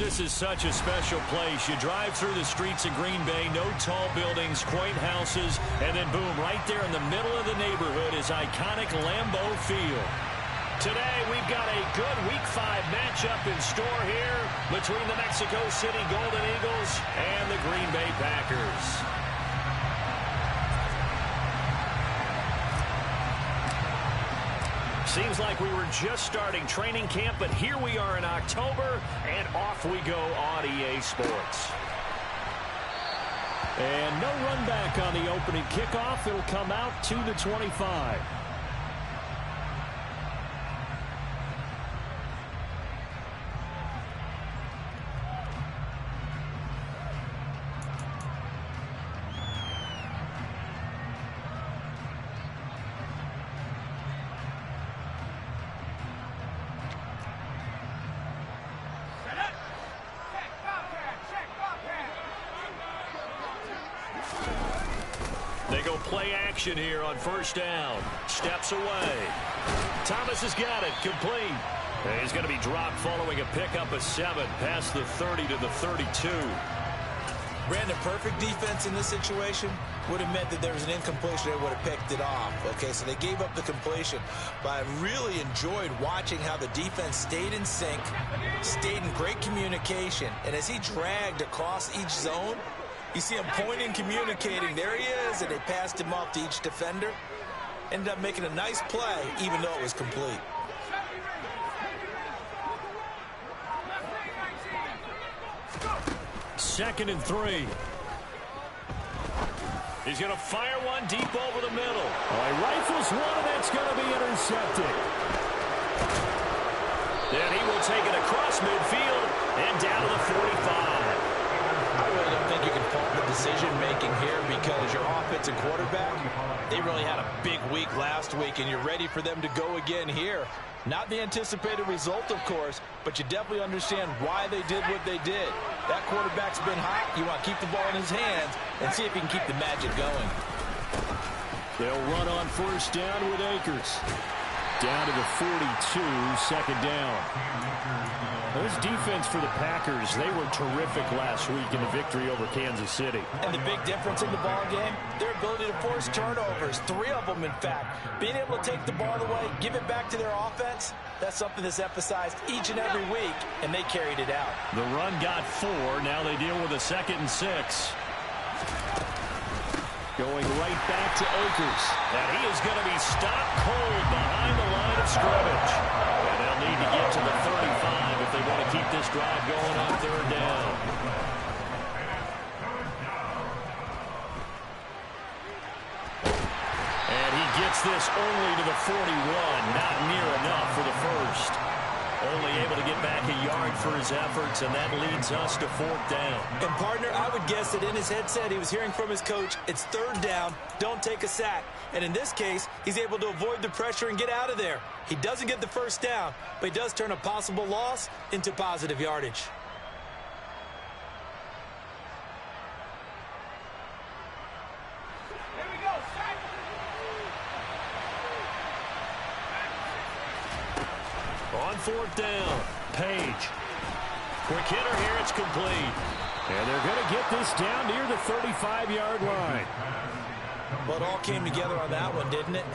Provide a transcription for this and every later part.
This is such a special place. You drive through the streets of Green Bay, no tall buildings, quaint houses, and then boom, right there in the middle of the neighborhood is iconic Lambeau Field. Today, we've got a good Week 5 matchup in store here between the Mexico City Golden Eagles and the Green Bay Packers. Seems like we were just starting training camp, but here we are in October, and off we go on EA Sports. And no run back on the opening kickoff. It'll come out to the 25. They go play action here on first down. Steps away. Thomas has got it. Complete. And he's going to be dropped following a pickup of 7 past the 30 to the 32. Brandon, perfect defense in this situation would have meant that there was an incompletion. They would have picked it off. Okay, so they gave up the completion. But I really enjoyed watching how the defense stayed in sync, stayed in great communication. And as he dragged across each zone, you see him pointing, communicating. There he is, and they passed him off to each defender. Ended up making a nice play, even though it was complete. Second and 3. He's going to fire one deep over the middle. Well, he rifles one, and that's going to be intercepted. Then he will take it across midfield and down to the 45. I really don't think you can fault the decision-making here because your offensive quarterback, they really had a big week last week, and you're ready for them to go again here. Not the anticipated result, of course, but you definitely understand why they did what they did. That quarterback's been hot. You want to keep the ball in his hands and see if he can keep the magic going. They'll run on first down with Akers. Down to the 42, second down. This defense for the Packers, they were terrific last week in the victory over Kansas City. And the big difference in the ball game, their ability to force turnovers, 3 of them in fact. Being able to take the ball away, give it back to their offense, that's something that's emphasized each and every week, and they carried it out. The run got 4. Now they deal with a 2nd and 6. Going right back to Akers. And he is going to be stopped cold behind the line of scrimmage. And they'll need to get to the 35 if they want to keep this drive going on third down. And he gets this only to the 41. Not near enough for the first. Only able to get back a yard for his efforts, and that leads us to 4th down. And, partner, I would guess that in his headset he was hearing from his coach, it's 3rd down, don't take a sack. And in this case, he's able to avoid the pressure and get out of there. He doesn't get the first down, but he does turn a possible loss into positive yardage. On 4th down, Page. Quick hitter here, it's complete. And they're going to get this down near the 35-yard line. Well, it all came together on that one, didn't it?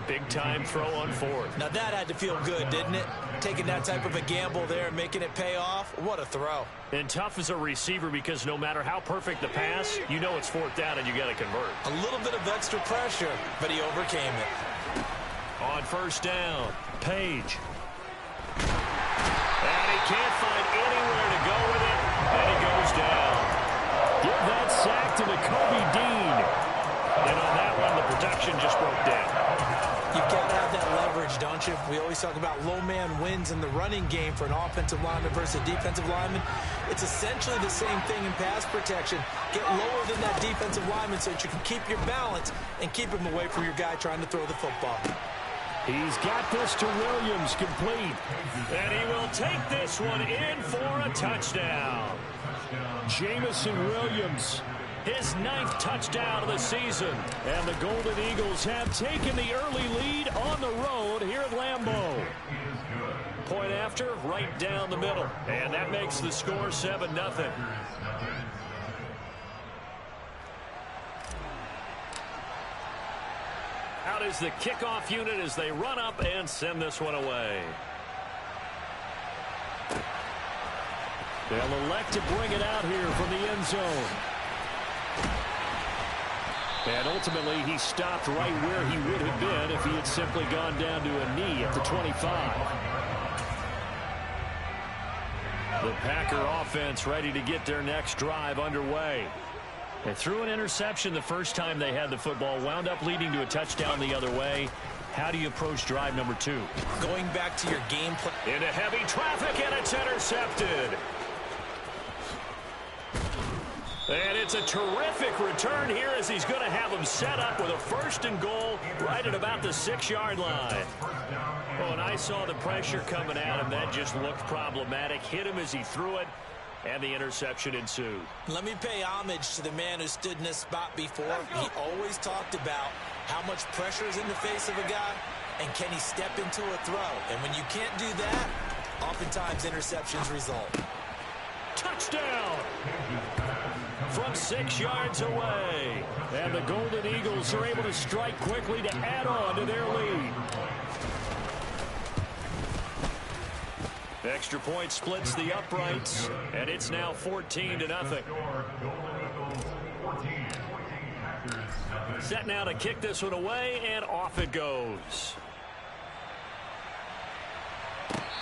Big time throw on 4th. Now that had to feel good, didn't it? Taking that type of a gamble there and making it pay off. What a throw. And tough as a receiver because no matter how perfect the pass, you know it's 4th down and you got to convert. A little bit of extra pressure, but he overcame it. On 1st down, Page. And he can't find anywhere to go with it, and he goes down. Give that sack to Kobe Dean. And on that one, the protection just broke down. You've got to have that leverage, don't you? We always talk about low man wins in the running game for an offensive lineman versus a defensive lineman. It's essentially the same thing in pass protection. Get lower than that defensive lineman so that you can keep your balance and keep him away from your guy trying to throw the football. He's got this to Williams, complete. And he will take this one in for a touchdown. Jamison Williams, his 9th touchdown of the season. And the Golden Eagles have taken the early lead on the road here at Lambeau. Point after, right down the middle. And that makes the score 7-0. Out is the kickoff unit as they run up and send this one away. They'll elect to bring it out here from the end zone. And ultimately, he stopped right where he would have been if he had simply gone down to a knee at the 25. The Packer offense ready to get their next drive underway. They threw an interception the first time they had the football, wound up leading to a touchdown the other way. How do you approach drive number 2? Going back to your game plan. Into heavy traffic, and it's intercepted. And it's a terrific return here as he's going to have him set up with a 1st and goal right at about the 6-yard line. Oh, and I saw the pressure coming at him. That just looked problematic. Hit him as he threw it, and the interception ensued. Let me pay homage to the man who stood in this spot before. He always talked about how much pressure is in the face of a guy, and can he step into a throw. And when you can't do that, oftentimes interceptions result. Touchdown! From 6 yards away. And the Golden Eagles are able to strike quickly to add on to their lead. Extra point splits the uprights, and it's now 14-0. Set now to kick this one away, and off it goes.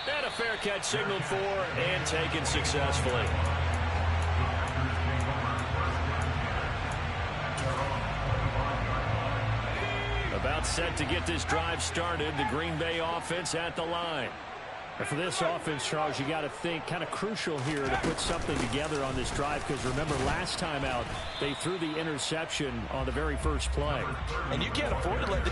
And a fair catch signaled for and taken successfully. About set to get this drive started. The Green Bay offense at the line. And for this offense, Charles, you got to think kind of crucial here to put something together on this drive, because remember last time out they threw the interception on the very first play. And you can't afford to let the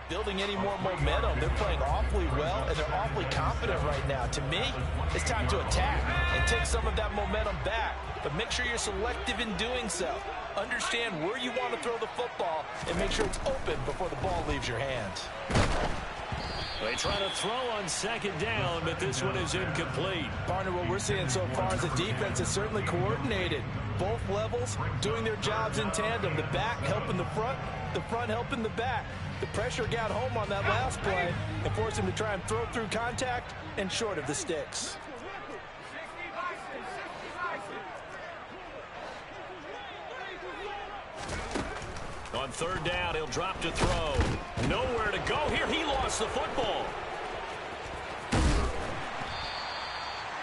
building any more momentum. They're playing awfully well, and they're awfully confident right now. To me, it's time to attack and take some of that momentum back. But make sure you're selective in doing so. Understand where you want to throw the football and make sure it's open before the ball leaves your hands. They try to throw on 2nd down, but this one is incomplete. Partner, what we're seeing so far is the defense is certainly coordinated. Both levels doing their jobs in tandem. The back helping the front helping the back. The pressure got home on that last play and forced him to try and throw through contact and short of the sticks. On 3rd down, he'll drop to throw. Nowhere to go here. He lost the football.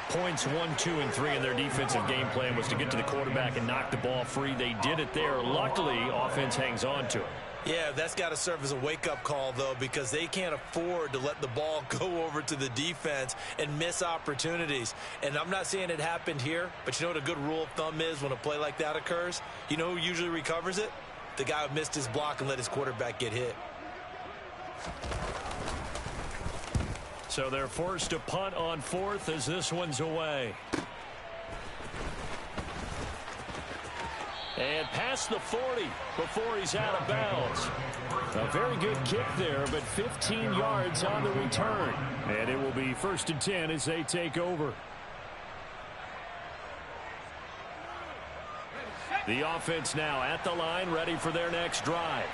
Points 1, 2, and 3 in their defensive game plan was to get to the quarterback and knock the ball free. They did it there. Luckily, offense hangs on to it. Yeah, that's got to serve as a wake-up call, though, because they can't afford to let the ball go over to the defense and miss opportunities. And I'm not saying it happened here, but you know what a good rule of thumb is when a play like that occurs? You know who usually recovers it? The guy who missed his block and let his quarterback get hit. So they're forced to punt on 4th as this one's away. And past the 40 before he's out of bounds. A very good kick there, but 15 yards on the return. And it will be 1st and 10 as they take over. The offense now at the line, ready for their next drive.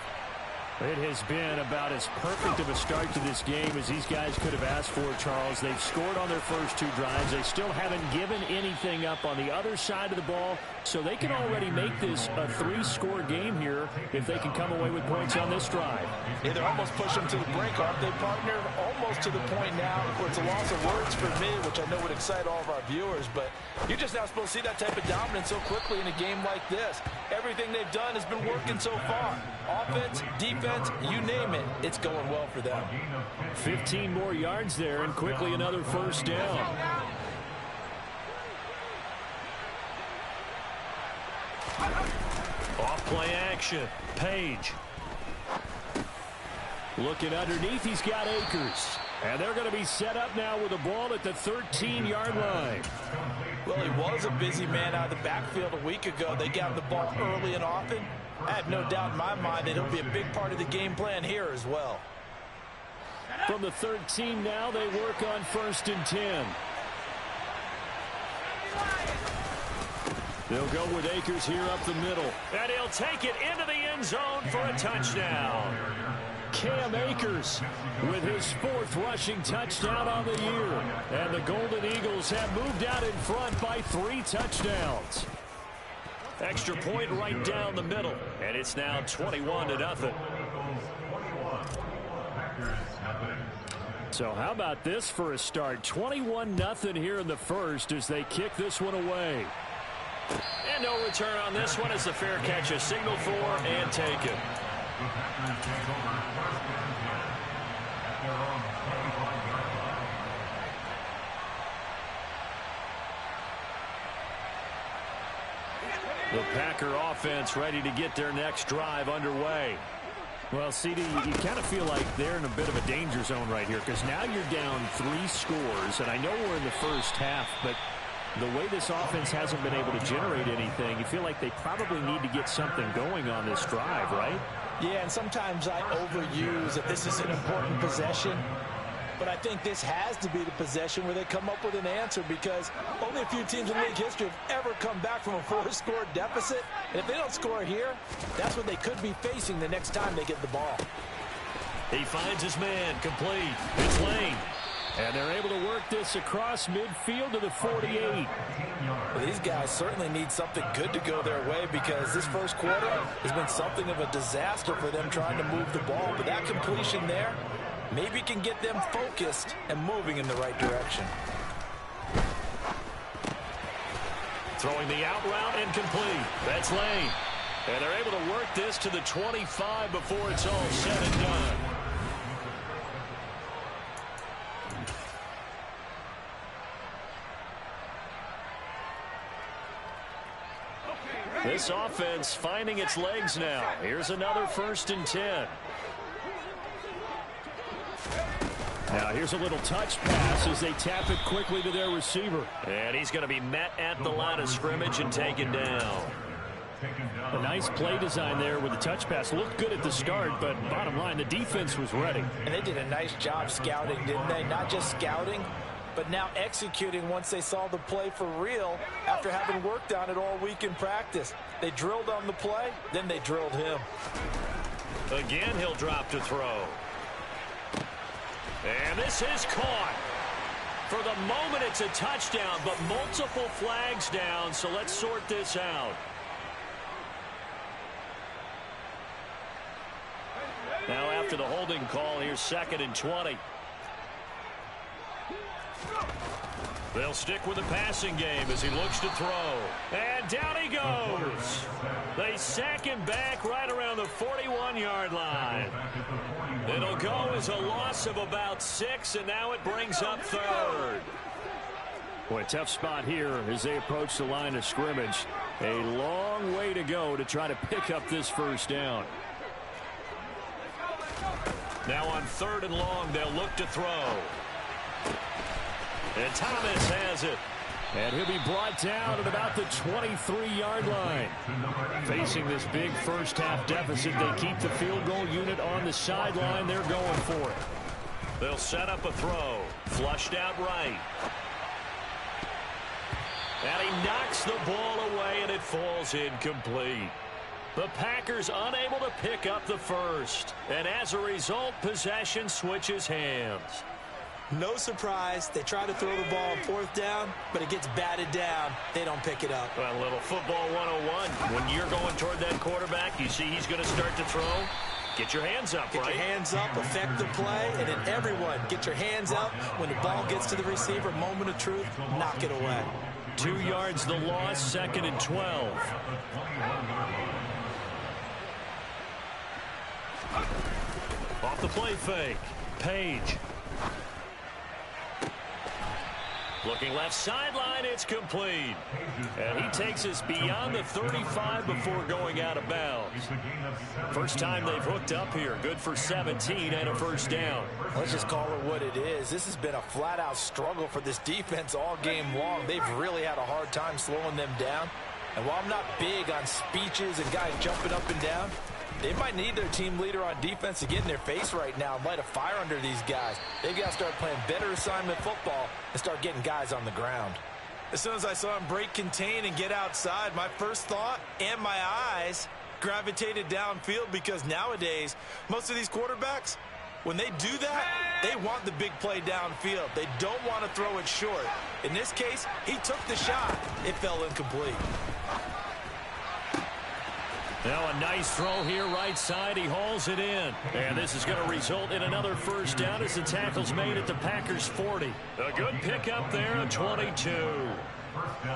It has been about as perfect of a start to this game as these guys could have asked for, Charles. They've scored on their first two drives. They still haven't given anything up on the other side of the ball, so they can already make this a three-score game here if they can come away with points on this drive. Yeah, they're almost pushing them to the brink, aren't they, partner? Almost to the point now where it's a loss of words for me, which I know would excite all of our viewers, but you're just not supposed to see that type of dominance so quickly in a game like this. Everything they've done has been working so far. Offense, defense, you name it, it's going well for them. 15 more yards there, and quickly another first down. Off play action. Page. Looking underneath, he's got Akers. And they're going to be set up now with the ball at the 13-yard line. Well, he was a busy man out of the backfield a week ago. They got him the ball early and often. I have no doubt in my mind that he'll be a big part of the game plan here as well. From the 13 now, they work on 1st and 10. They'll go with Akers here up the middle. And he'll take it into the end zone for a touchdown. Cam Akers with his 4th rushing touchdown on the year. And the Golden Eagles have moved out in front by 3 touchdowns. Extra point right down the middle. And it's now 21-0. So how about this for a start? 21-0 here in the first as they kick this one away. And no return on this one as the fair catch is signaled for and taken. The Packer offense ready to get their next drive underway. Well, CD, you kind of feel like they're in a bit of a danger zone right here because now you're down 3 scores, and I know we're in the first half, but the way this offense hasn't been able to generate anything, you feel like they probably need to get something going on this drive, right? Yeah, and sometimes I overuse that this is an important possession. But I think this has to be the possession where they come up with an answer because only a few teams in league history have ever come back from a 4-score deficit. And if they don't score here, that's what they could be facing the next time they get the ball. He finds his man complete. It's Lane. And they're able to work this across midfield to the 48. Well, these guys certainly need something good to go their way because this first quarter has been something of a disaster for them trying to move the ball. But that completion there maybe can get them focused and moving in the right direction. Throwing the out route and complete. That's Lane. And they're able to work this to the 25 before it's all said and done. This offense finding its legs now. Here's another 1st and 10. Now here's a little touch pass as they tap it quickly to their receiver. And he's going to be met at the line of scrimmage and taken down. A nice play design there with the touch pass. Looked good at the start, but bottom line, the defense was ready. And they did a nice job scouting, didn't they? Not just scouting, but now executing once they saw the play for real after having worked on it all week in practice. They drilled on the play, then they drilled him. Again, he'll drop to throw. And this is caught. For the moment, it's a touchdown, but multiple flags down, so let's sort this out. Now after the holding call, here's 2nd and 20. They'll stick with the passing game as he looks to throw. And down he goes. They sack him back right around the 41-yard line. It'll go as a loss of about 6, and now it brings up 3rd. Boy, tough spot here as they approach the line of scrimmage. A long way to go to try to pick up this first down. Now on 3rd and long, they'll look to throw. And Thomas has it. And he'll be brought down at about the 23-yard line. Facing this big first-half deficit, they keep the field goal unit on the sideline. They're going for it. They'll set up a throw. Flushed out right. And he knocks the ball away, and it falls incomplete. The Packers unable to pick up the first. And as a result, possession switches hands. No surprise, they try to throw the ball on fourth down, but it gets batted down. They don't pick it up. Well, a little football 101. When you're going toward that quarterback, you see he's going to start to throw. Get your hands up, Get your hands up, affect the play, and then everyone get your hands up. When the ball gets to the receiver, moment of truth, knock it away. 2 yards the loss, 2nd and 12. Off the play fake. Page. Looking left sideline, it's complete. And he takes us beyond the 35 before going out of bounds. First time they've hooked up here. Good for 17 and a first down. Let's just call it what it is. This has been a flat-out struggle for this defense all game long. They've really had a hard time slowing them down. And while I'm not big on speeches and guys jumping up and down, they might need their team leader on defense to get in their face right now and light a fire under these guys. They've got to start playing better assignment football and start getting guys on the ground. As soon as I saw him break contain and get outside, my first thought and my eyes gravitated downfield, because nowadays, most of these quarterbacks, when they do that, they want the big play downfield. They don't want to throw it short. In this case, he took the shot. It fell incomplete. Now a nice throw here right side. He hauls it in. And this is going to result in another first down as the tackle's made at the Packers 40. A good pickup there at 22.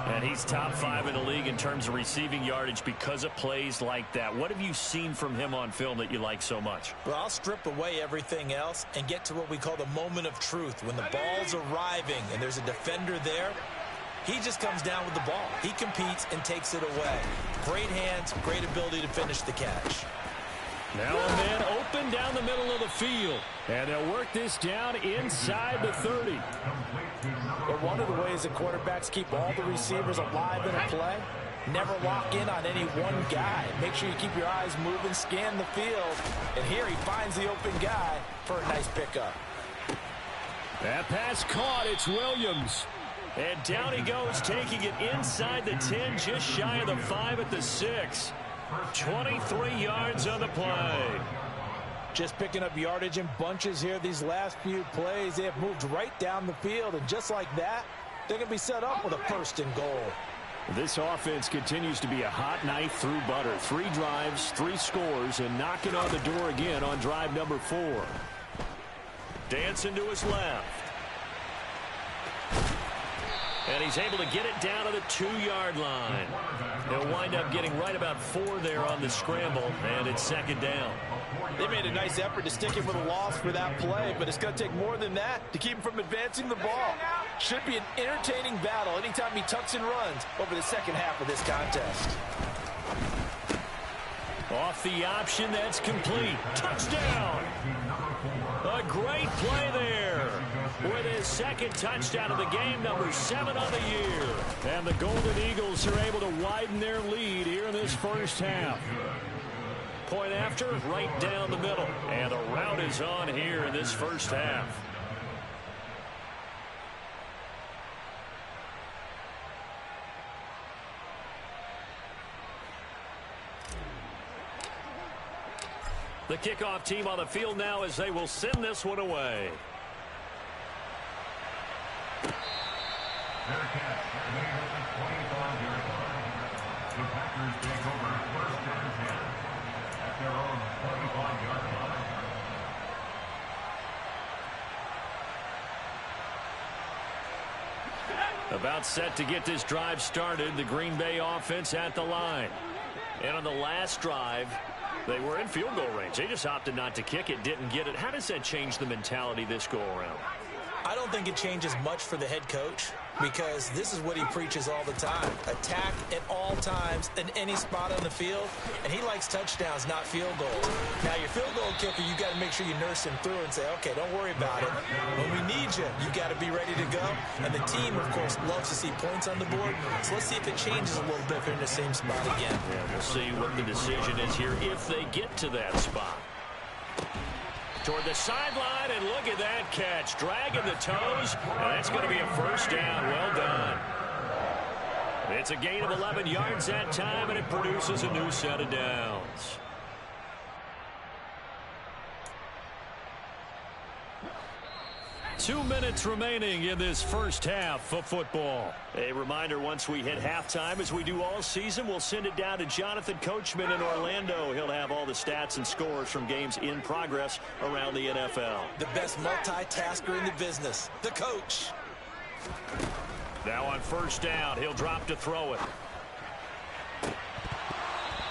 And he's top 5 in the league in terms of receiving yardage because of plays like that. What have you seen from him on film that you like so much? Well, I'll strip away everything else and get to what we call the moment of truth. When the ball's arriving and there's a defender there, he just comes down with the ball. He competes and takes it away. Great hands, great ability to finish the catch. Now a man open down the middle of the field. And they'll work this down inside the 30. But one of the ways that quarterbacks keep all the receivers alive in a play, never lock in on any one guy. Make sure you keep your eyes moving, scan the field. And here he finds the open guy for a nice pickup. That pass caught. It's Williams. And down he goes, taking it inside the 10, just shy of the 5 at the 6. 23 yards on the play. Just picking up yardage in bunches here these last few plays. They have moved right down the field, and just like that, they're going to be set up with a first and goal. This offense continues to be a hot knife through butter. 3 drives, 3 scores, and knocking on the door again on drive number 4. Dancing to his left. And he's able to get it down to the 2-yard line. He'll wind up getting right about 4 there on the scramble, and it's 2nd down. They made a nice effort to stick him with a loss for that play, but it's going to take more than that to keep him from advancing the ball. Should be an entertaining battle anytime he tucks and runs over the second half of this contest. Off the option, that's complete. Touchdown! A great play there. With his 2nd touchdown of the game, number 7 on the year. And the Golden Eagles are able to widen their lead here in this first half. Point after, right down the middle. And the route is on here in this first half. The kickoff team on the field now as they will send this one away. The Packers take over 1st and 10 at their own 25-yard line. About set to get this drive started. The Green Bay offense at the line. And on the last drive, they were in field goal range. They just opted not to kick it, didn't get it. How does that change the mentality this go around? I don't think it changes much for the head coach, because this is what he preaches all the time. Attack at all times in any spot on the field, and he likes touchdowns, not field goals. Now, your field goal kicker, you got to make sure you nurse him through and say, okay, don't worry about it. When we need you, you got to be ready to go. And the team, of course, loves to see points on the board. So let's see if it changes a little bit if they're in the same spot again. Yeah, we'll see what the decision is here if they get to that spot. Toward the sideline, and look at that catch. Dragging the toes, and that's going to be a first down. Well done. It's a gain of 11 yards that time, and it produces a new set of downs. Two minutes remaining in this first half of football. A reminder, once we hit halftime, as we do all season, we'll send it down to Jonathan Coachman in Orlando. He'll have all the stats and scores from games in progress around the NFL. The best multitasker in the business, the coach. Now on first down, he'll drop to throw it.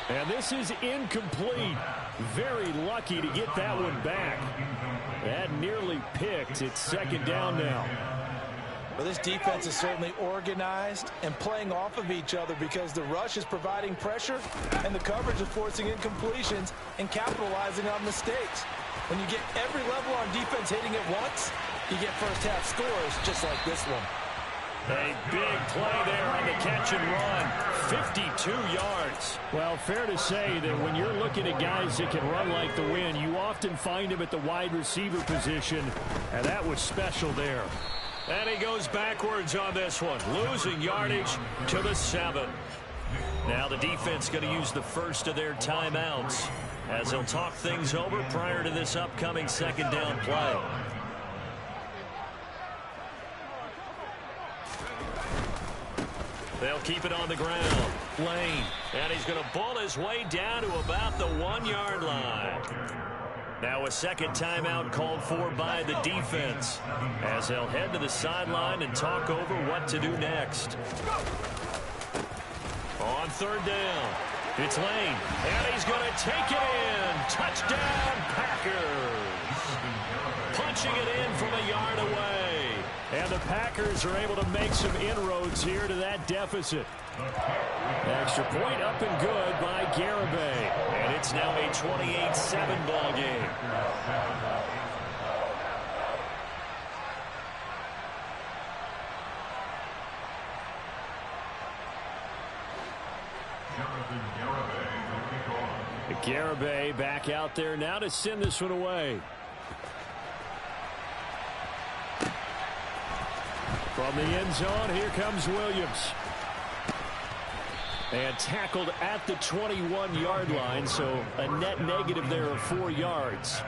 And this is incomplete. Very lucky to get that one back. That nearly picked. It's second down now. Well, this defense is certainly organized and playing off of each other because the rush is providing pressure and the coverage is forcing incompletions and capitalizing on mistakes. When you get every level on defense hitting it once, you get first half scores just like this one. A big play there on the catch and run. 52 yards. Well, fair to say that when you're looking at guys that can run like the wind, you often find them at the wide receiver position, and that was special there. And he goes backwards on this one, losing yardage to the 7. Now the defense going to use the first of their timeouts as they'll talk things over prior to this upcoming second down play. They'll keep it on the ground. Lane. And he's going to bull his way down to about the 1-yard line. Now a second timeout called for by the defense as they'll head to the sideline and talk over what to do next. On third down, it's Lane. And he's going to take it in. Touchdown, Packers. Punching it in from a yard away. And the Packers are able to make some inroads here to that deficit. Extra point up and good by Garibay. And it's now a 28-7 ball game. Garibay back out there now to send this one away. From the end zone, here comes Williams. And tackled at the 21-yard line, so a net negative there of 4 yards.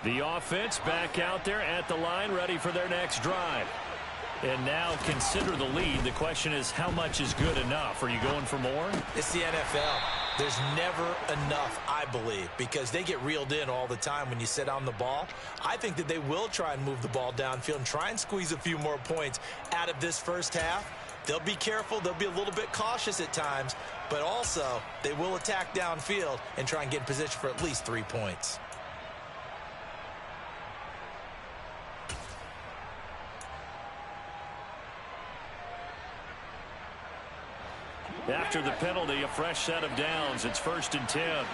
The offense back out there at the line, ready for their next drive. And now consider the lead. The question is, how much is good enough? Are you going for more? It's the NFL. There's never enough, I believe, because they get reeled in all the time when you sit on the ball. I think that they will try and move the ball downfield and try and squeeze a few more points out of this first half. They'll be careful. They'll be a little bit cautious at times, but also they will attack downfield and try and get in position for at least 3 points. After the penalty, a fresh set of downs. It's 1st and 10.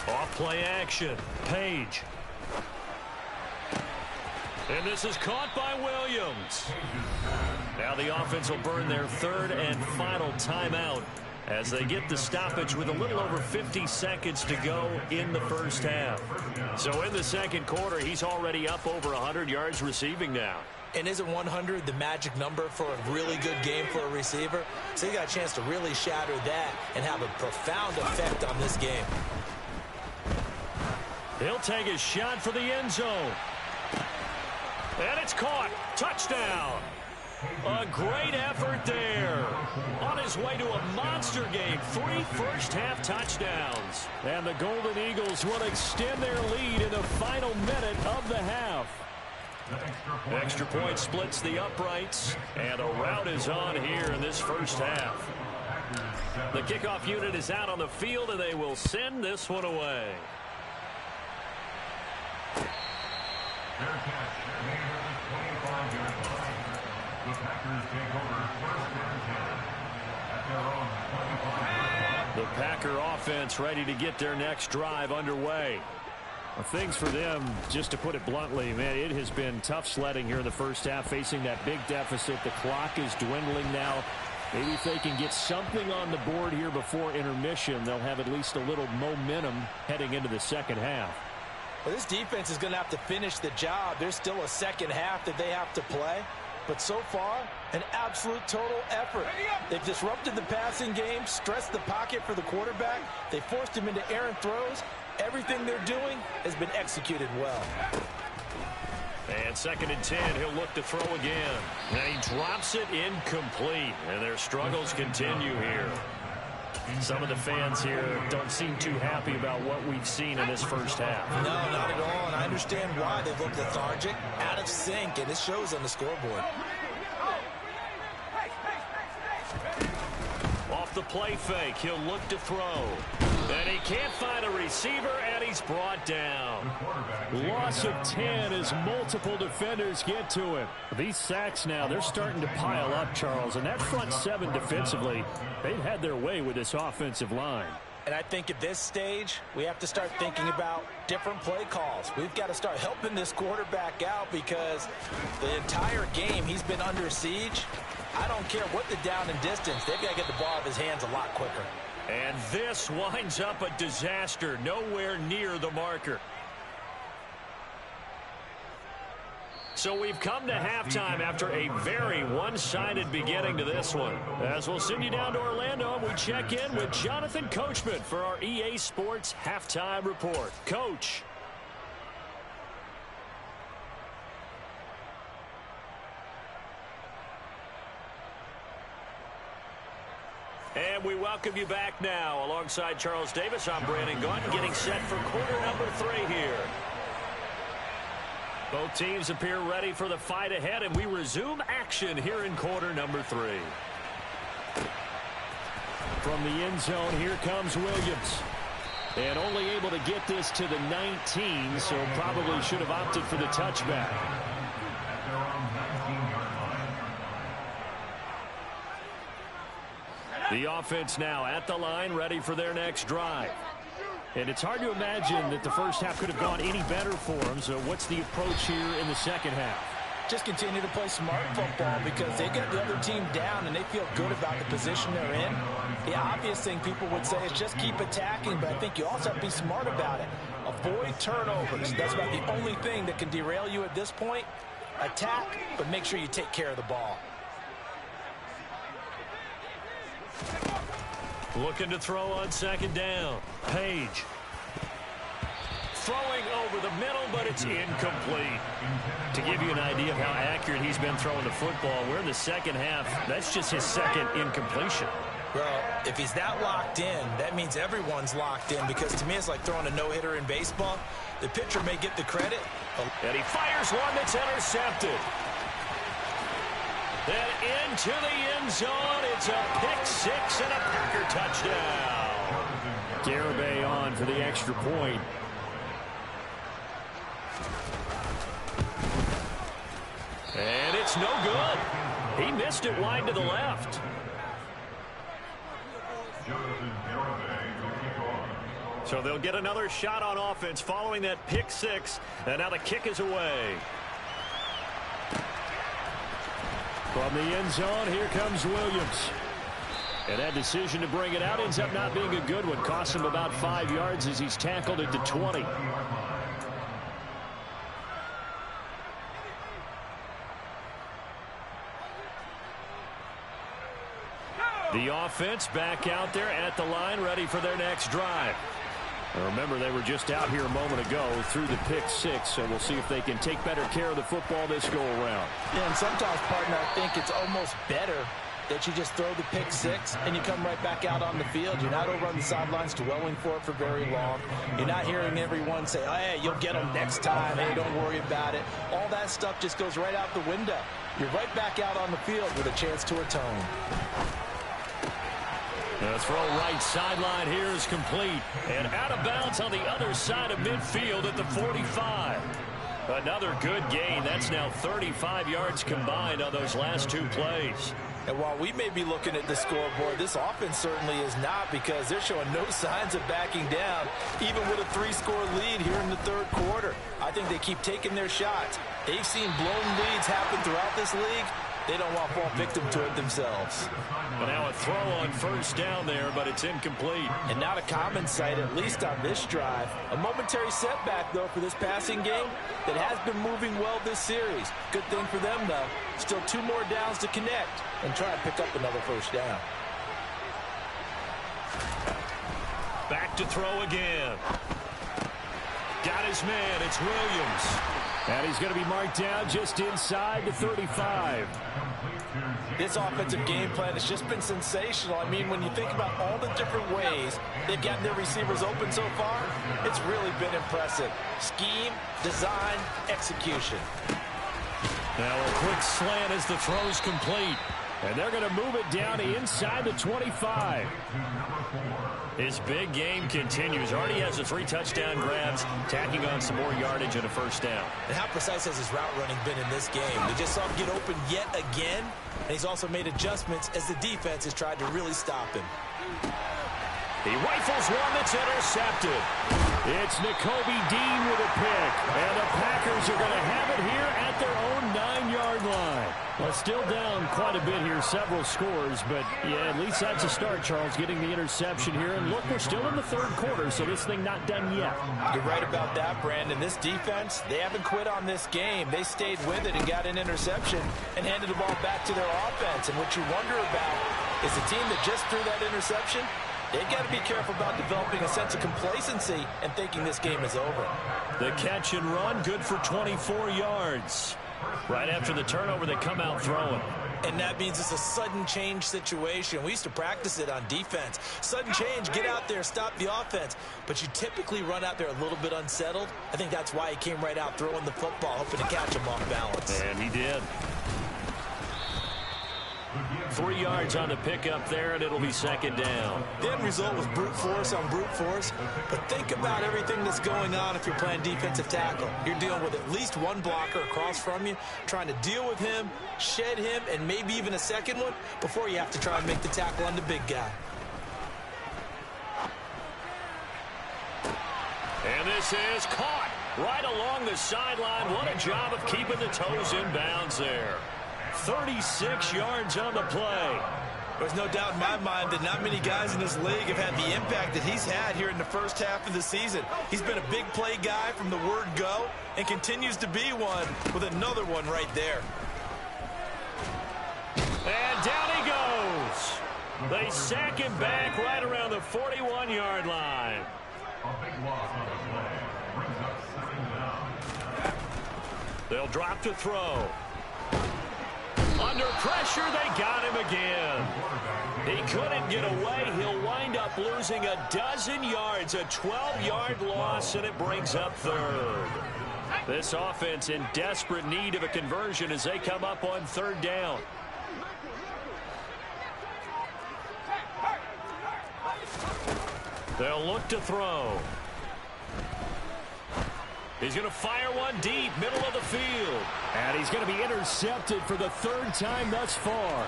Off play action. Page. And this is caught by Williams. Now the offense will burn their third and final timeout as they get the stoppage with a little over 50 seconds to go in the first half. So in the second quarter, he's already up over 100 yards receiving now. And isn't 100 the magic number for a really good game for a receiver? So you got a chance to really shatter that and have a profound effect on this game. He'll take a shot for the end zone. And it's caught. Touchdown. A great effort there. On his way to a monster game. 3 first-half touchdowns. And the Golden Eagles will extend their lead in the final minute of the half. Extra point splits the uprights, and a rout is on here in this first half. The kickoff unit is out on the field, and they will send this one away. The Packer offense ready to get their next drive underway. Well, things for them, just to put it bluntly, man, it has been tough sledding here in the first half, facing that big deficit. The clock is dwindling now. Maybe if they can get something on the board here before intermission, they'll have at least a little momentum heading into the second half. Well, this defense is going to have to finish the job. There's still a second half that they have to play. But so far, an absolute total effort. They've disrupted the passing game, stressed the pocket for the quarterback. They forced him into errant throws. Everything they're doing has been executed well. And 2nd and 10, he'll look to throw again. And he drops it incomplete. And their struggles continue here. Some of the fans here don't seem too happy about what we've seen in this first half. No, not at all, and I understand why. They look lethargic, out of sync, and it shows on the scoreboard. Off the play fake, he'll look to throw. And he can't find a receiver, and he's brought down. Loss of 10 as multiple defenders get to him. These sacks now, they're starting to pile up, Charles. And that front 7 defensively, they've had their way with this offensive line. And I think at this stage, we have to start thinking about different play calls. We've got to start helping this quarterback out because the entire game he's been under siege. I don't care what the down and distance. They've got to get the ball out of his hands a lot quicker. And this winds up a disaster, nowhere near the marker. So we've come to halftime after a very one-sided beginning to this one. As we'll send you down to Orlando, and we check in with Jonathan Coachman for our EA Sports Halftime Report. Coach. And we welcome you back now. Alongside Charles Davis, I'm Brandon Gaudin, getting set for quarter number 3 here. Both teams appear ready for the fight ahead, and we resume action here in quarter number 3. From the end zone, here comes Williams. And only able to get this to the 19, so probably should have opted for the touchback. The offense now at the line, ready for their next drive. And it's hard to imagine that the first half could have gone any better for them. So what's the approach here in the second half? Just continue to play smart football because they get the other team down and they feel good about the position they're in. The obvious thing people would say is just keep attacking, but I think you also have to be smart about it. Avoid turnovers. That's about the only thing that can derail you at this point. Attack, but make sure you take care of the ball. Looking to throw on 2nd down. Page. Throwing over the middle, but it's incomplete. To give you an idea of how accurate he's been throwing the football, we're in the second half. That's just his 2nd incompletion. Well, if he's that locked in, that means everyone's locked in because to me it's like throwing a no-hitter in baseball. The pitcher may get the credit. And he fires one that's intercepted. Then into the end zone. It's a pick 6 and a Packer touchdown. Garibay on for the extra point. And it's no good. He missed it wide to the left. So they'll get another shot on offense following that pick 6. And now the kick is away. From the end zone, here comes Williams. And that decision to bring it out ends up not being a good one. Costs him about 5 yards as he's tackled at the 20. The offense back out there at the line, ready for their next drive. And remember, they were just out here a moment ago through the pick 6, so we'll see if they can take better care of the football this go-around. Yeah, and sometimes, partner, I think it's almost better that you just throw the pick 6 and you come right back out on the field. You're not over on the sidelines dwelling for it for very long. You're not hearing everyone say, oh, hey, you'll get them next time. Hey, don't worry about it. All that stuff just goes right out the window. You're right back out on the field with a chance to atone. The throw right sideline here is complete. And out of bounds on the other side of midfield at the 45. Another good gain. That's now 35 yards combined on those last 2 plays. And while we may be looking at the scoreboard, this offense certainly is not because they're showing no signs of backing down, even with a 3-score lead here in the 3rd quarter. I think they keep taking their shots. They've seen blown leads happen throughout this league. They don't want to fall victim to it themselves. But now a throw on first down there, but it's incomplete. And not a common sight, at least on this drive. A momentary setback, though, for this passing game that has been moving well this series. Good thing for them, though. Still 2 more downs to connect and try and pick up another first down. Back to throw again. Got his man. It's Williams. And he's going to be marked down just inside the 35. This offensive game plan has just been sensational. I mean, when you think about all the different ways they've gotten their receivers open so far, it's really been impressive. Scheme, design, execution. Now a quick slant as the throw's complete. And they're going to move it down inside the 25. His big game continues. Already has the 3 touchdown grabs, tacking on some more yardage and a first down. And how precise has his route running been in this game? We just saw him get open yet again, and he's also made adjustments as the defense has tried to really stop him. He rifles one that's intercepted. It's Nakobe Dean with a pick. And the Packers are going to have it here at their own 9-yard line. Well, still down quite a bit here, several scores. But, yeah, at least that's a start, Charles, getting the interception here. And, look, we're still in the 3rd quarter, so this thing not done yet. You're right about that, Brandon. This defense, they haven't quit on this game. They stayed with it and got an interception and handed the ball back to their offense. And what you wonder about is the team that just threw that interception, they've got to be careful about developing a sense of complacency and thinking this game is over. The catch and run, good for 24 yards. Right after the turnover, they come out throwing. And that means it's a sudden change situation. We used to practice it on defense. Sudden change, get out there, stop the offense. But you typically run out there a little bit unsettled. I think that's why he came right out throwing the football, hoping to catch him off balance. And he did. 3 yards on the pickup there, and it'll be 2nd down. The end result was brute force on brute force. But think about everything that's going on if you're playing defensive tackle. You're dealing with at least one blocker across from you, trying to deal with him, shed him, and maybe even a second one before you have to try and make the tackle on the big guy. And this is caught right along the sideline. What a job of keeping the toes in bounds there. 36 yards on the play. There's no doubt in my mind that not many guys in this league have had the impact that he's had here in the first half of the season. He's been a big play guy from the word go and continues to be one with another one right there. And down he goes. They sack him back right around the 41-yard line. A big loss on the play. Brings up 2nd down. They'll drop to throw. Under pressure, they got him again. He couldn't get away. He'll wind up losing a dozen yards, a 12-yard loss, and it brings up 3rd. This offense in desperate need of a conversion as they come up on 3rd down. They'll look to throw. He's going to fire one deep, middle of the field. And he's going to be intercepted for the 3rd time thus far.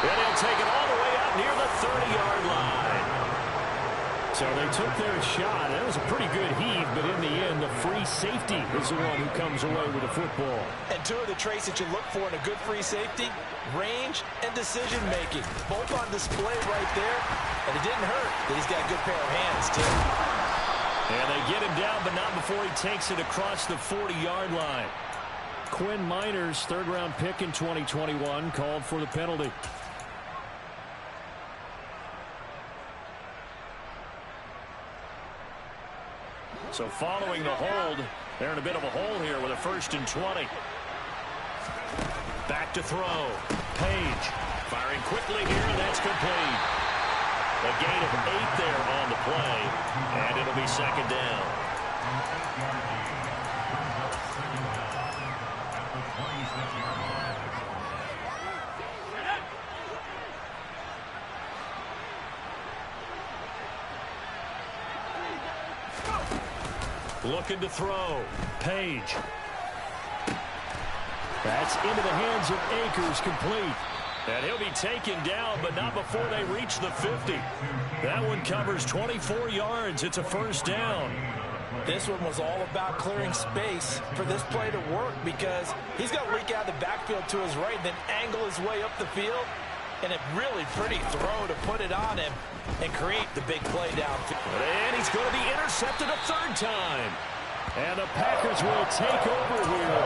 And he'll take it all the way out near the 30-yard line. So they took their shot. That was a pretty good heave, but in the end, the free safety is the one who comes away with the football. And 2 of the traits that you look for in a good free safety, range and decision-making. Both on display right there. And it didn't hurt that he's got a good pair of hands, too. And they get him down, but not before he takes it across the 40-yard line. Quinn Miners, 3rd-round pick in 2021, called for the penalty. So following the hold, they're in a bit of a hole here with a 1st and 20. Back to throw. Page firing quickly here, and that's complete. A gain of 8 there on the play, and it'll be 2nd down. Looking to throw. Page. That's into the hands of Akers, complete. And he'll be taken down, but not before they reach the 50. That one covers 24 yards. It's a 1st down. This one was all about clearing space for this play to work because he's going to leak out the backfield to his right, then angle his way up the field. And a really pretty throw to put it on him and create the big play downfield. And he's going to be intercepted a third time. And the Packers will take over here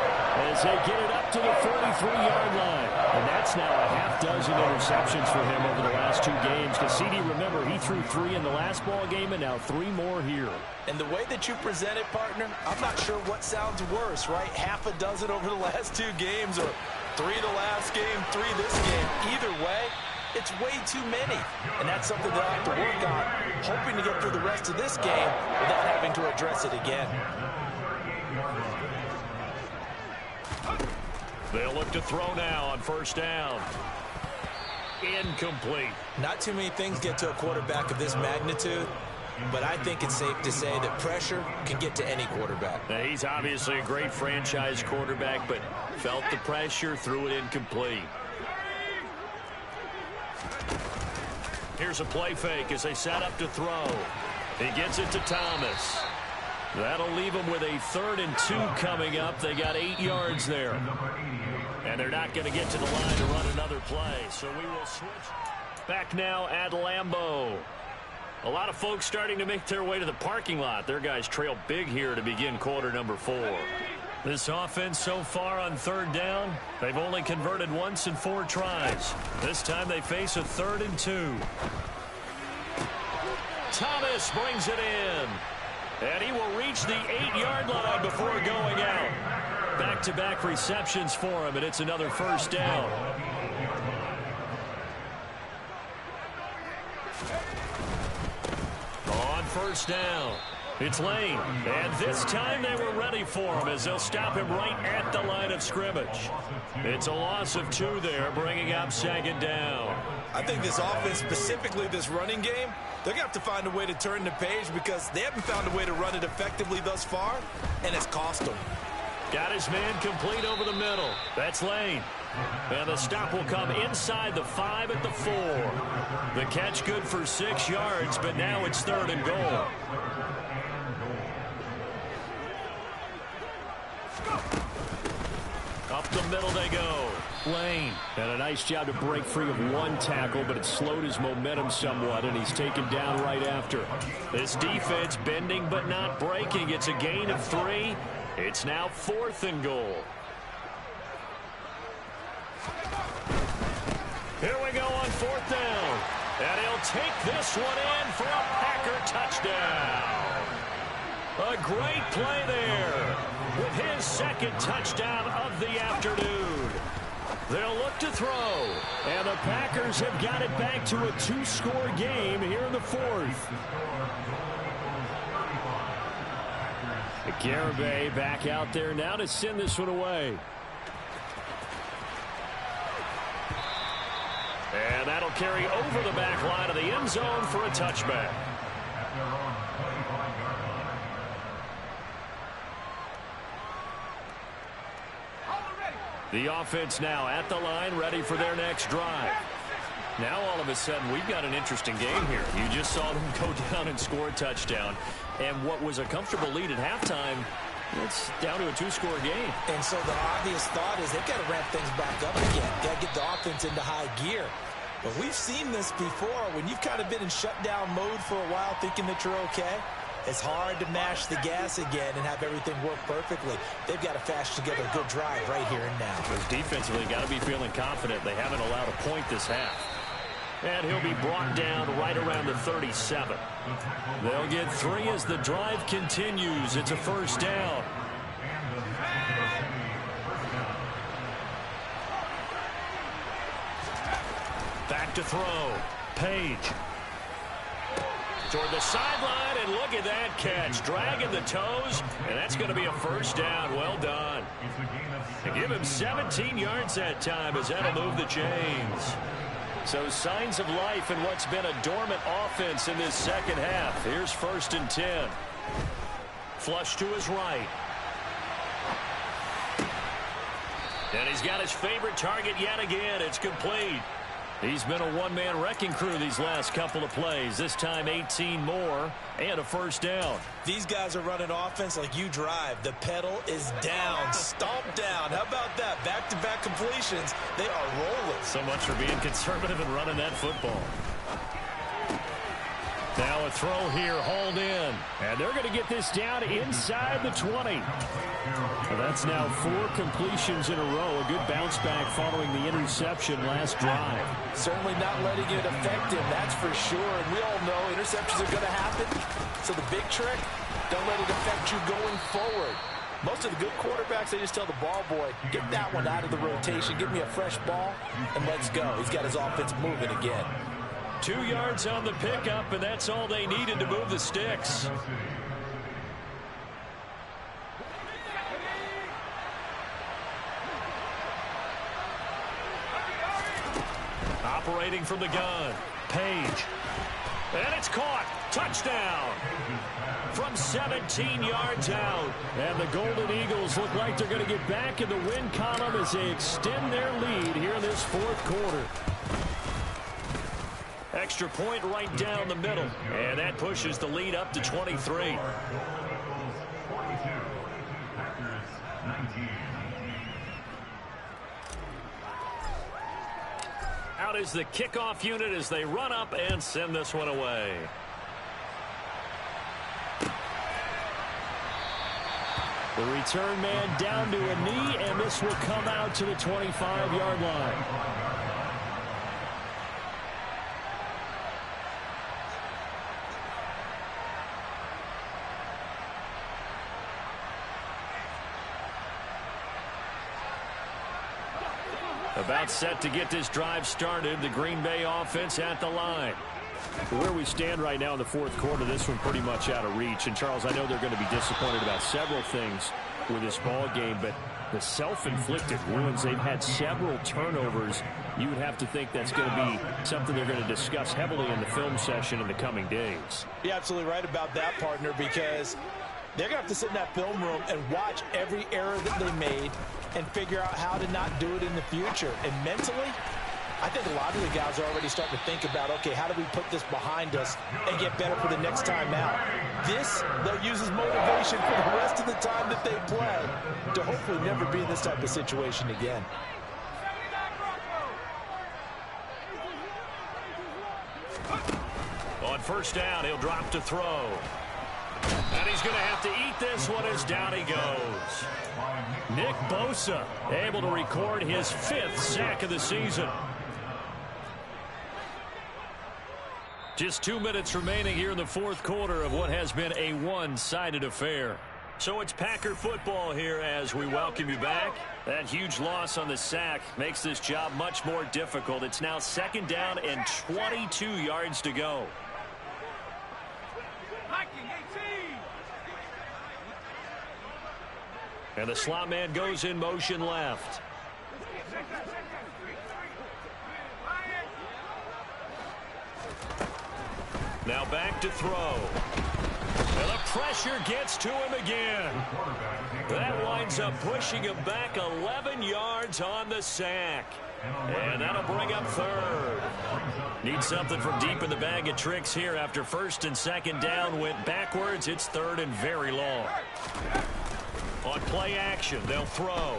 as they get it up to the 43-yard line. And that's now a half dozen interceptions for him over the last 2 games. Because CD, remember, he threw 3 in the last ball game and now 3 more here. And the way that you present it, partner, I'm not sure what sounds worse, right? Half a dozen over the last 2 games or 3 the last game, 3 this game. Either way, it's way too many. And that's something they'll have to work on, hoping to get through the rest of this game without having to address it again. They'll look to throw now on first down. Incomplete. Not too many things get to a quarterback of this magnitude, but I think it's safe to say that pressure can get to any quarterback. Now, he's obviously a great franchise quarterback, but felt the pressure, threw it incomplete. Here's a play fake as they set up to throw. He gets it to Thomas. That'll leave him with a 3rd and 2 coming up. They got 8 yards there. And they're not going to get to the line to run another play. So we will switch back now at Lambeau. A lot of folks starting to make their way to the parking lot. Their guys trail big here to begin quarter number 4. This offense so far on 3rd down, they've only converted once in 4 tries. This time they face a 3rd and 2. Thomas brings it in. And he will reach the 8-yard line before going out. Back-to-back receptions for him, and it's another first down. On first down, it's Lane. And this time they were ready for him as they'll stop him right at the line of scrimmage. It's a loss of 2 there, bringing up 2nd down. I think this offense, specifically this running game, they're going to have to find a way to turn the page because they haven't found a way to run it effectively thus far, and it's cost them. Got his man complete over the middle. That's Lane. And the stop will come inside the 5 at the 4. The catch good for 6 yards, but now it's 3rd and goal. Up the middle they go. Lane. And a nice job to break free of 1 tackle, but it slowed his momentum somewhat, and he's taken down right after. This defense bending but not breaking. It's a gain of 3. It's now 4th and goal. Here we go on 4th down. And he'll take this one in for a Packer touchdown. A great play there with his 2nd touchdown of the afternoon. They'll look to throw. And the Packers have got it back to a 2-score game here in the 4th. Garibay back out there now to send this one away. And that'll carry over the back line of the end zone for a touchback. The offense now at the line, ready for their next drive. Now all of a sudden we've got an interesting game here. You just saw them go down and score a touchdown. And what was a comfortable lead at halftime, it's down to a 2-score game. And so the obvious thought is they've got to ramp things back up again. Got to get the offense into high gear. But we've seen this before. When you've kind of been in shutdown mode for a while thinking that you're okay, it's hard to mash the gas again and have everything work perfectly. They've got to fashion together a good drive right here and now. Because defensively, got to be feeling confident. They haven't allowed a point this half. And he'll be brought down right around the 37. They'll get 3 as the drive continues. It's a first down. Back to throw. Page. Toward the sideline, and look at that catch. Dragging the toes, and that's going to be a first down. Well done. And give him 17 yards that time as that'll move the chains. So signs of life in what's been a dormant offense in this 2nd half. Here's 1st and 10. Flush to his right. And he's got his favorite target yet again. It's complete. He's been a one-man wrecking crew these last couple of plays. This time 18 more and a first down. These guys are running offense like you drive. The pedal is down, stomp down. How about that? Back-to-back completions. They are rolling. So much for being conservative and running that football. Now a throw here, hauled in. And they're going to get this down inside the 20. Well, that's now 4 completions in a row. A good bounce back following the interception last drive. Certainly not letting it affect him, that's for sure. And we all know interceptions are going to happen. So the big trick, don't let it affect you going forward. Most of the good quarterbacks, they just tell the ball boy, get that one out of the rotation, give me a fresh ball, and let's go. He's got his offense moving again. 2 yards on the pickup, and that's all they needed to move the sticks. Operating from the gun, Page. And it's caught. Touchdown. From 17 yards out. And the Golden Eagles look like they're going to get back in the win column as they extend their lead here in this 4th quarter. Extra point right down the middle. And that pushes the lead up to 23. Out is the kickoff unit as they run up and send this one away. The return man down to a knee, and this will come out to the 25-yard line. About set to get this drive started. The Green Bay offense at the line. Where we stand right now in the 4th quarter, this one pretty much out of reach. And, Charles, I know they're going to be disappointed about several things with this ball game, but the self-inflicted wounds, they've had several turnovers. You would have to think that's going to be something they're going to discuss heavily in the film session in the coming days. You're absolutely right about that, partner, because they're going to have to sit in that film room and watch every error that they made and figure out how to not do it in the future. And mentally, I think a lot of the guys are already starting to think about, okay, how do we put this behind us and get better for the next time out? This, they'll use as motivation for the rest of the time that they play to hopefully never be in this type of situation again. On first down, he'll drop to throw. And he's going to have to eat this one as down he goes. Nick Bosa able to record his 5th sack of the season. Just 2 minutes remaining here in the 4th quarter of what has been a one-sided affair. So it's Packer football here as we welcome you back. That huge loss on the sack makes this job much more difficult. It's now 2nd down and 22 yards to go. And the slot man goes in motion left. Now back to throw. And the pressure gets to him again. That winds up pushing him back 11 yards on the sack. And that'll bring up 3rd. Need something from deep in the bag of tricks here after 1st and 2nd down went backwards. It's 3rd and very long. On play action, they'll throw.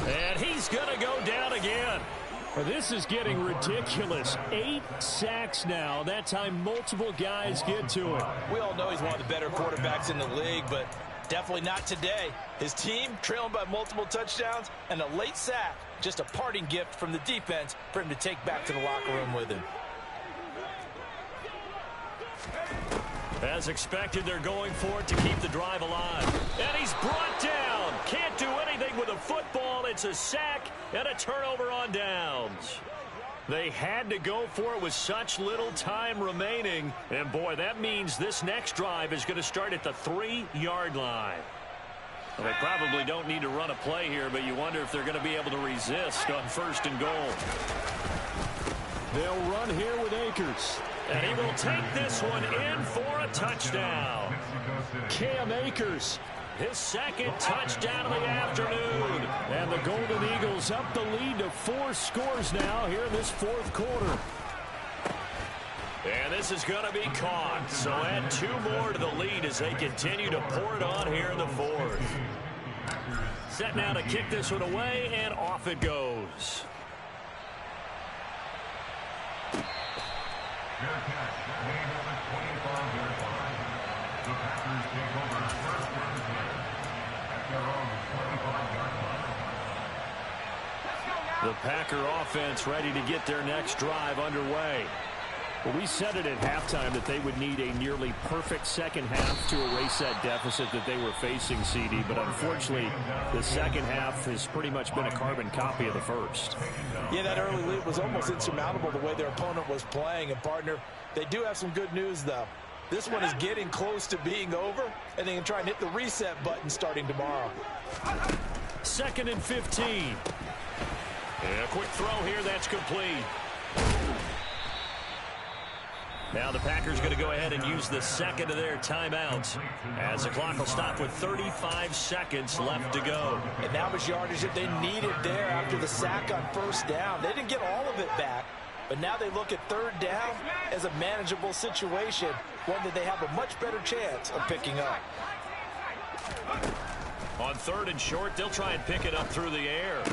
And he's going to go down again. This is getting ridiculous. 8 sacks now. That time multiple guys get to it. We all know he's one of the better quarterbacks in the league, but definitely not today. His team trailing by multiple touchdowns and a late sack. Just a parting gift from the defense for him to take back to the locker room with him. As expected, they're going for it to keep the drive alive. And he's brought down. Can't do anything with a football. It's a sack and a turnover on downs. They had to go for it with such little time remaining. And, boy, that means this next drive is going to start at the 3-yard line. Well, they probably don't need to run a play here, but you wonder if they're going to be able to resist on 1st and goal. They'll run here with Akers. And he will take this one in for a touchdown. Cam Akers His second touchdown of the afternoon. And the Golden Eagles up the lead to 4 scores now here in this fourth quarter. And this is going to be caught. So add 2 more to the lead as they continue to pour it on here in the fourth. Set now to kick this one away, and off it goes. Fair catch. Made on the 25-yard line. The Packers take over first and 10 at their own 25-yard line. The Packer offense ready to get their next drive underway. Well, we said it at halftime that they would need a nearly perfect second half to erase that deficit that they were facing, CD. But unfortunately, the second half has pretty much been a carbon copy of the first. Yeah, that early lead was almost insurmountable the way their opponent was playing. And, partner, they do have some good news, though. This one is getting close to being over, and they can try and hit the reset button starting tomorrow. 2nd and 15. And a quick throw here, that's complete. Now the Packers going to go ahead and use the second of their timeouts as the clock will stop with 35 seconds left to go. And now much yardage that they needed there after the sack on first down. They didn't get all of it back, but now they look at third down as a manageable situation, one that they have a much better chance of picking up. On 3rd and short, they'll try and pick it up through the air.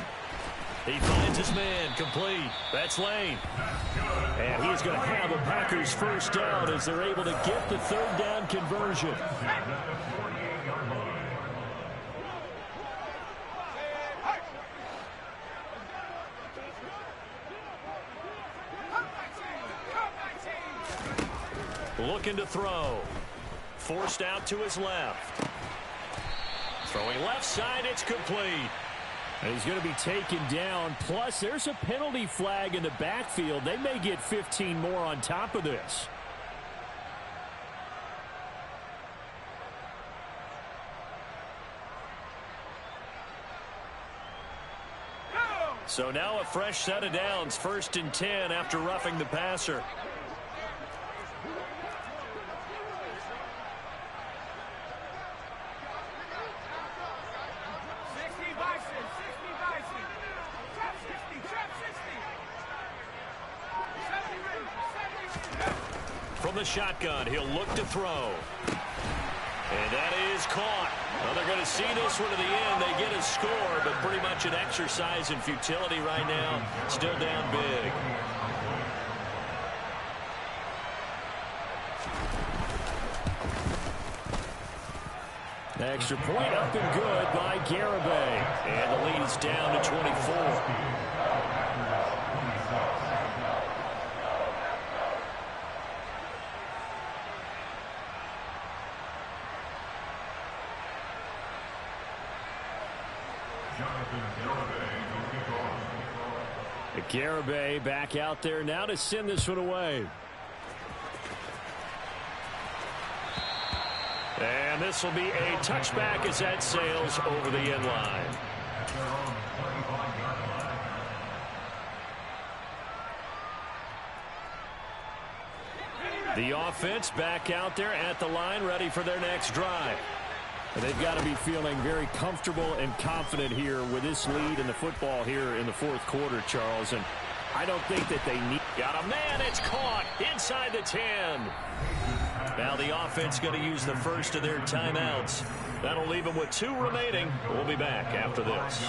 He finds his man, complete. That's Lane. And he's going to have a Packers first down as they're able to get the third down conversion. Looking to throw. Forced out to his left. Throwing left side, it's complete. And he's going to be taken down. Plus, there's a penalty flag in the backfield. They may get 15 more on top of this. So now a fresh set of downs. 1st and 10 after roughing the passer. From the shotgun, he'll look to throw. And that is caught. Well, they're going to see this one to the end. They get a score, but pretty much an exercise in futility right now. Still down big. Extra point up and good by Garibay. And the lead is down to 24. Garibay back out there now to send this one away. And this will be a touchback as that sails over the end line. The offense back out there at the line, ready for their next drive. They've got to be feeling very comfortable and confident here with this lead in the football here in the fourth quarter, Charles. And I don't think that they need... Got a man, it's caught inside the 10. Now the offense going to use the first of their timeouts. That'll leave them with 2 remaining. We'll be back after this.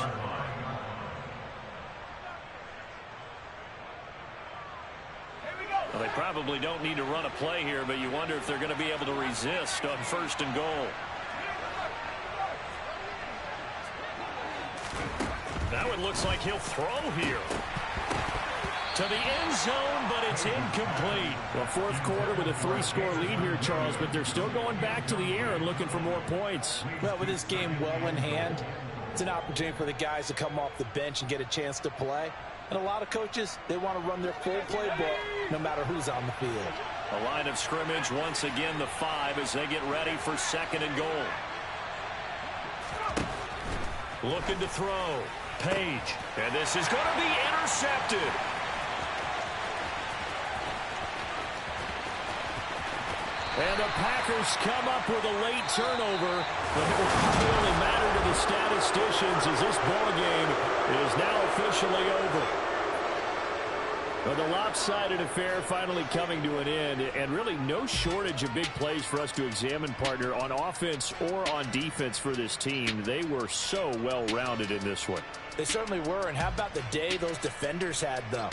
Well, they probably don't need to run a play here, but you wonder if they're going to be able to resist on 1st and goal. That one looks like he'll throw here. To the end zone, but it's incomplete. Well, fourth quarter with a 3-score lead here, Charles, but they're still going back to the air and looking for more points. Well, with this game well in hand, it's an opportunity for the guys to come off the bench and get a chance to play. And a lot of coaches, they want to run their full playbook no matter who's on the field. A line of scrimmage, once again the 5 as they get ready for 2nd and goal. Looking to throw. Page. And this is going to be intercepted. And the Packers come up with a late turnover, but it will probably only matter to the statisticians as this ball game is now officially over. Well, the lopsided affair finally coming to an end, and really no shortage of big plays for us to examine, partner, on offense or on defense for this team. They were so well-rounded in this one. They certainly were, and how about the day those defenders had, though?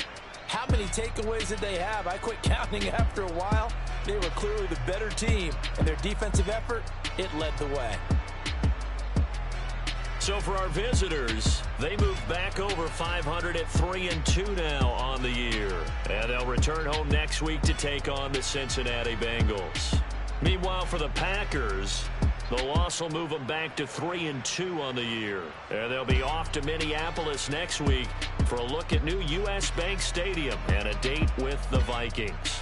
How many takeaways did they have? I quit counting after a while. They were clearly the better team, and their defensive effort, it led the way. So for our visitors, they move back over 500 at 3-2 now on the year. And they'll return home next week to take on the Cincinnati Bengals. Meanwhile, for the Packers, the loss will move them back to 3-2 on the year. And they'll be off to Minneapolis next week for a look at new U.S. Bank Stadium and a date with the Vikings.